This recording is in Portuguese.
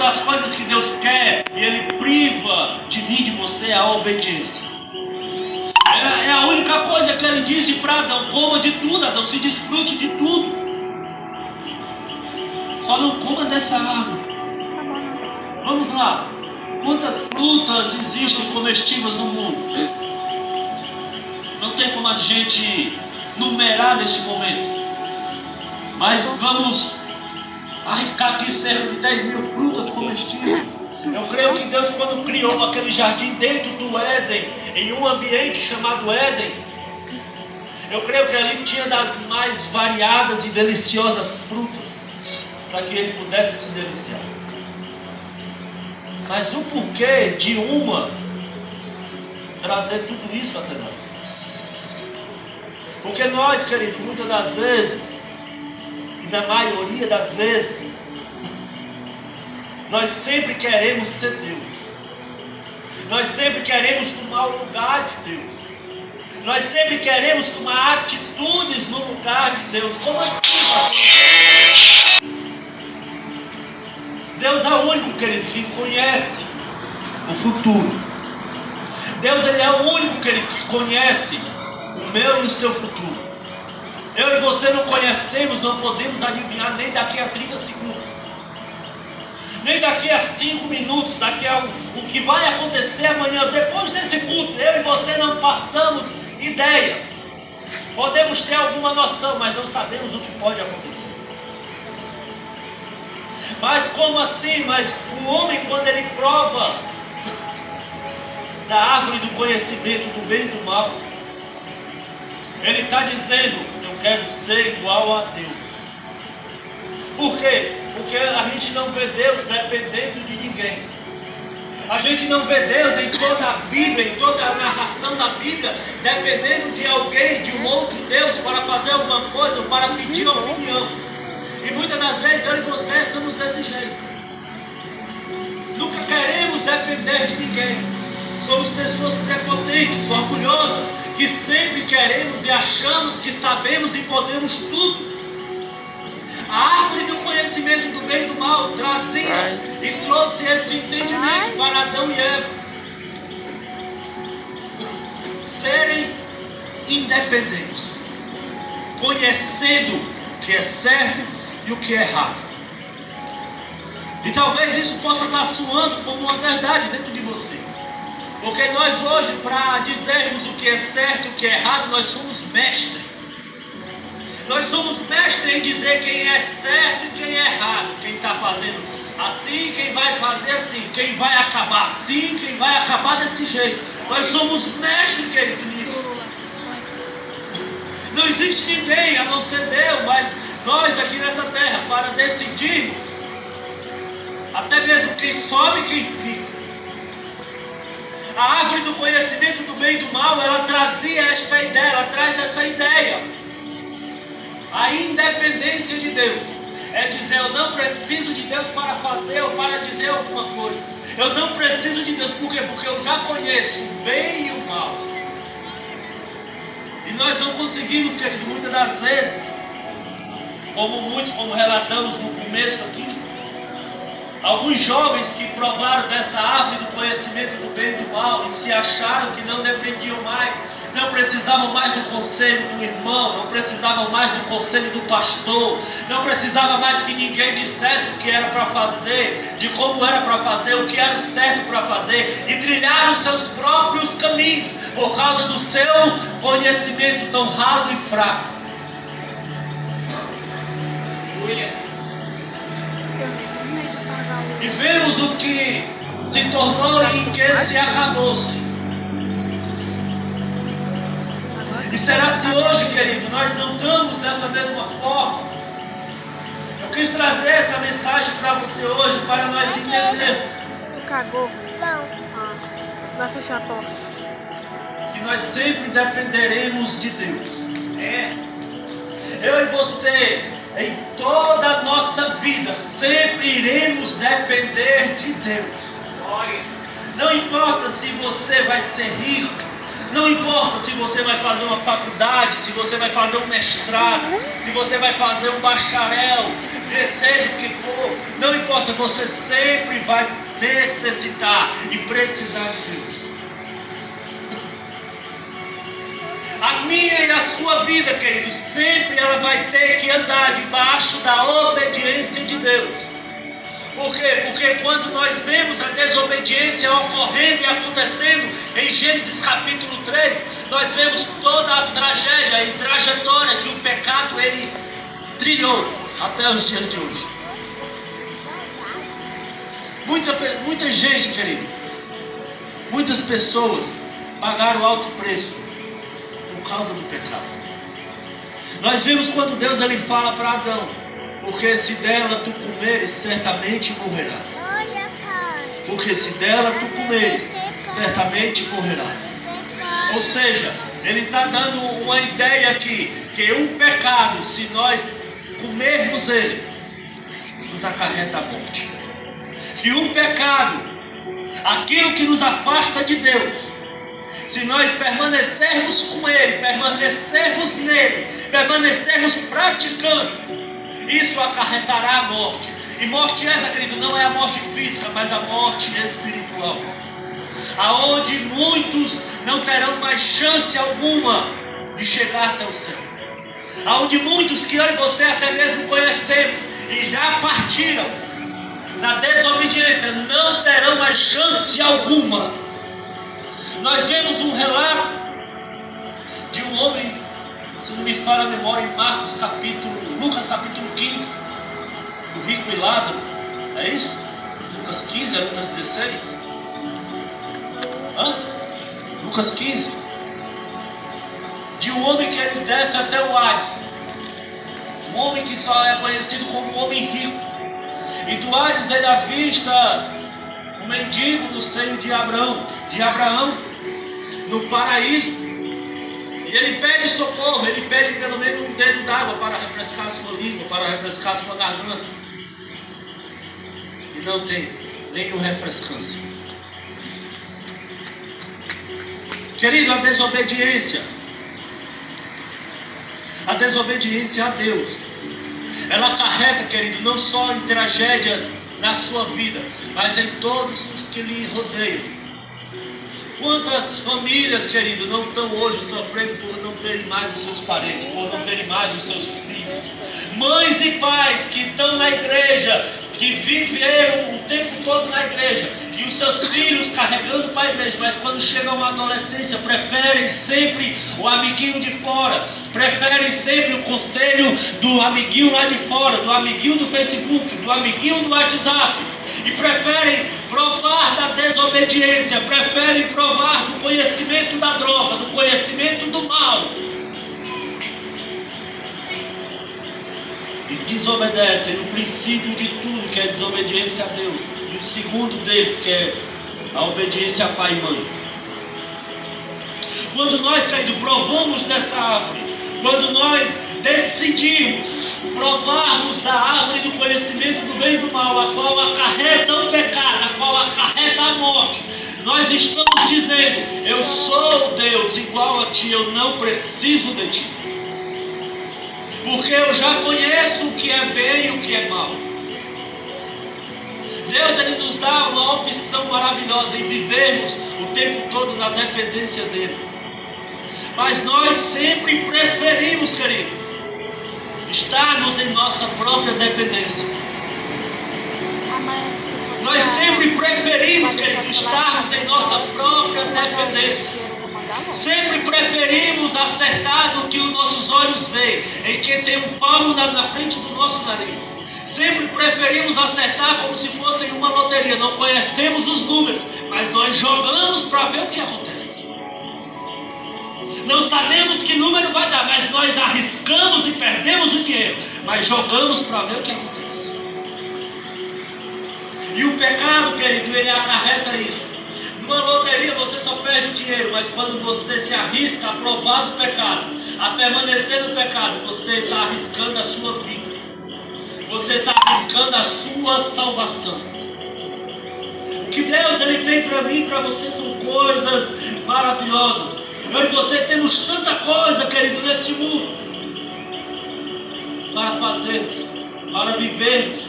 das coisas que Deus quer, e Ele priva de mim e de você a obediência. É a única coisa que Ele disse para Adão: coma de tudo, Adão, se desfrute de tudo. Só não coma dessa árvore. Vamos lá. Quantas frutas existem comestíveis no mundo? Não tem como a gente numerar neste momento. Mas vamos arriscar aqui cerca de 10.000 frutas comestíveis. Eu creio que Deus, quando criou aquele jardim dentro do Éden, em um ambiente chamado Éden, eu creio que ali tinha das mais variadas e deliciosas frutas, para que ele pudesse se deliciar. Mas o porquê de uma trazer tudo isso até nós? Porque nós, querido, muitas das vezes, e na maioria das vezes, nós sempre queremos ser Deus. Nós sempre queremos tomar o lugar de Deus. Nós sempre queremos tomar atitudes no lugar de Deus. Como assim, pastor? Deus é o único, querido, que conhece o futuro. Deus, Ele é o único, querido, que conhece o meu e o seu futuro. Eu e você não conhecemos, não podemos adivinhar nem daqui a 30 segundos. Nem daqui a 5 minutos, daqui a o que vai acontecer amanhã. Depois desse culto, eu e você não passamos ideias. Podemos ter alguma noção, mas não sabemos o que pode acontecer. Mas como assim? Mas o homem, quando ele prova da árvore do conhecimento do bem e do mal, ele está dizendo: eu quero ser igual a Deus. Por quê? Porque a gente não vê Deus dependendo de ninguém. A gente não vê Deus em toda a Bíblia, em toda a narração da Bíblia, dependendo de alguém, de um outro Deus, para fazer alguma coisa ou para pedir opinião. E muitas das vezes eu e você somos desse jeito. Nunca queremos depender de ninguém. Somos pessoas prepotentes, orgulhosas, que sempre queremos e achamos que sabemos e podemos tudo. A árvore do conhecimento do bem e do mal trazia e trouxe esse entendimento para Adão e Eva. Serem independentes, conhecendo o que é certo e o que é errado. E talvez isso possa estar soando como uma verdade dentro de você. Porque nós hoje, para dizermos o que é certo e o que é errado, nós somos mestres. Nós somos mestres em dizer quem é certo e quem é errado. Quem está fazendo assim, quem vai fazer assim. Quem vai acabar assim, quem vai acabar desse jeito. Nós somos mestres, querido, nisso. Não existe ninguém a não ser Deus, mas nós aqui nessa terra, para decidirmos até mesmo quem sobe e quem fica. A árvore do conhecimento do bem e do mal, ela trazia esta ideia, ela traz essa ideia. A independência de Deus é dizer: eu não preciso de Deus para fazer ou para dizer alguma coisa. Eu não preciso de Deus, por quê? Porque eu já conheço o bem e o mal. E nós não conseguimos, querido, muitas das vezes, como relatamos no começo aqui, alguns jovens que provaram dessa árvore do conhecimento do bem e do mal e se acharam que não dependiam mais, não precisavam mais do conselho do irmão, não precisavam mais do conselho do pastor, não precisava mais que ninguém dissesse o que era para fazer, de como era para fazer, o que era o certo para fazer, e trilharam os seus próprios caminhos por causa do seu conhecimento tão ralo e fraco. E vemos o que se tornou em que se acabou-se. E será se hoje, querido, nós não estamos dessa mesma forma? Eu quis trazer essa mensagem para você hoje, para nós entendermos. Cagou? Não. Vai fechar a porta. Que nós sempre dependeremos de Deus. Eu e você, em toda a nossa vida, sempre iremos depender de Deus. Não importa se você vai ser rico, Não importa se você vai fazer uma faculdade, se você vai fazer um mestrado, se você vai fazer um bacharel, seja o que for, não importa, você sempre vai necessitar e precisar de Deus. A minha e a sua vida, querido, sempre ela vai ter que andar debaixo da obediência de Deus. Por quê? Porque quando nós vemos a desobediência ocorrendo e acontecendo em Gênesis capítulo 3, nós vemos toda a tragédia e trajetória que o pecado ele trilhou até os dias de hoje. Muita gente, querido, muitas pessoas pagaram alto preço por causa do pecado. Nós vemos quando Deus ele fala para Adão: porque se dela tu comeres, certamente morrerás. Porque se dela tu comeres, certamente morrerás. Ou seja, ele está dando uma ideia aqui, que um pecado, se nós comermos ele, nos acarreta a morte. Que um pecado, aquilo que nos afasta de Deus, se nós permanecermos com ele, permanecermos nele, permanecermos praticando, isso acarretará a morte. E morte essa, querido, não é a morte física, mas a morte espiritual. Aonde muitos não terão mais chance alguma de chegar até o céu. Aonde muitos que eu e você até mesmo conhecemos e já partiram na desobediência, não terão mais chance alguma. Nós vemos um relato de um homem, se não me falha a memória, em Lucas capítulo 15, o rico e Lázaro, é isso? Lucas 15, Lucas 16? Lucas 15, de um homem que ele desce até o Hades, um homem que só é conhecido como um homem rico, e do Hades ele avista um mendigo no seio de Abraão, no paraíso, e ele pede socorro, ele pede pelo menos um dedo d'água para refrescar a sua língua, para refrescar a sua garganta, e não tem nenhum refrescância. Querido, a desobediência a Deus, ela acarreta, querido, não só em tragédias na sua vida, mas em todos os que lhe rodeiam. Quantas famílias, querido, não estão hoje sofrendo por não terem mais os seus parentes, por não terem mais os seus filhos? Mães e pais que estão na igreja, que viveram o tempo todo na igreja, e os seus filhos carregando para a igreja, mas quando chegam à adolescência, preferem sempre o amiguinho de fora, preferem sempre o conselho do amiguinho lá de fora, do amiguinho do Facebook, do amiguinho do WhatsApp, e preferem provar da desobediência, preferem provar do conhecimento da droga, do conhecimento do mal, e desobedecem no princípio de tudo, que é a desobediência a Deus, e o segundo deles, que é a obediência a pai e mãe. Quando nós, querido, provamos dessa árvore, quando nós decidimos provarmos a árvore do conhecimento do bem e do mal, a qual acarreta o pecado, a qual acarreta a morte, nós estamos dizendo: eu sou Deus igual a ti, eu não preciso de ti, porque eu já conheço o que é bem e o que é mal. Deus ele nos dá uma opção maravilhosa em vivermos o tempo todo na dependência dele. Mas nós sempre preferimos, querido, estarmos em nossa própria dependência. Nós sempre preferimos, querido, estarmos em nossa própria dependência. Sempre preferimos acertar do que os nossos olhos veem, em quem tem um palmo na frente do nosso nariz. Sempre preferimos acertar como se fosse uma loteria. Não conhecemos os números, mas nós jogamos para ver o que acontece. Não sabemos que número vai dar, mas nós arriscamos e perdemos o dinheiro, mas jogamos para ver o que acontece. E o pecado, querido, ele acarreta isso. Numa loteria você só perde o dinheiro, mas quando você se arrisca a provar do pecado, a permanecer no pecado, você está arriscando a sua vida. Você está arriscando a sua salvação. O que Deus ele tem para mim e para você são coisas maravilhosas. Eu e você temos tanta coisa, querido, neste mundo para fazermos, para vivermos,